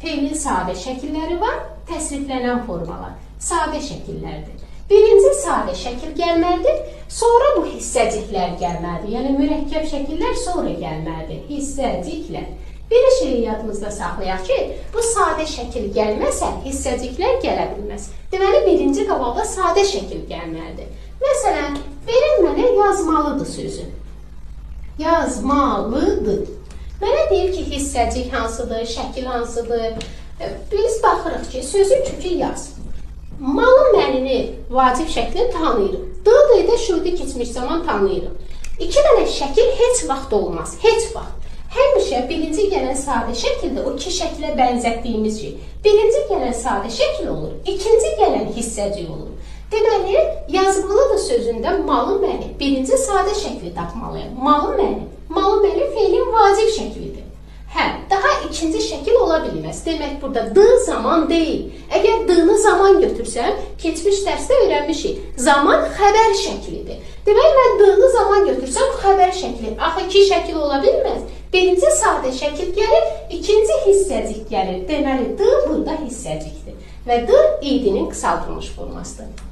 Feilin sadə şəkilləri var, təsriflənən formalar. Sadə şəkillərdir. Birinci sadə şəkil gəlməlidir, sonra bu hissəciklər gəlməlidir. Yəni, mürəkkəb şəkillər sonra gəlməlidir. Hissəciklər. Bir şeyi yadımızda saxlayaq ki, bu sadə şəkil gəlməsə, hissəciklər gələ bilməz. Deməli, birinci qabaqda sadə şəkil gəlməlidir. Məsələn, verin mənə yazmalıdır sözü. Yazmalıdır. Mənə deyir ki, hissəcik hansıdır, şəkil hansıdır. Biz baxırıq ki, sözün kökü yaz. Malın mənini, vacib şəklini tanıyırıq. D-də şöhdə keçmiş zaman tanıyırıq. İki dənə şəkil heç vaxt olmaz, heç vaxt. Həmişə birinci gələn sadə şəkildə o iki şəklə bənzətdiyimiz şey. Birinci gələn sadə şəkil olur, ikinci gələn hissəcik olur. Deməli, yazmalıdır sözündə malı məni, birinci sadə şəkli tapmalıyım. Malı məni feilin vacib şəklidir. Hə, daha ikinci şəkil ola bilməz. Demək, burada D zaman deyil. Əgər D-nı zaman götürsəm, keçmiş dərsdə öyrənmişik. Zaman xəbər şəklidir. Demək, mən D-nı zaman götürsəm, xəbər şəkli. Axı, iki şəkil ola bilməz. Birinci sadə şəkil gəlir, ikinci hissəcik gəlir. Deməli, D burada hissəcikdir. Və D idinin qısaldılmış formasıdır.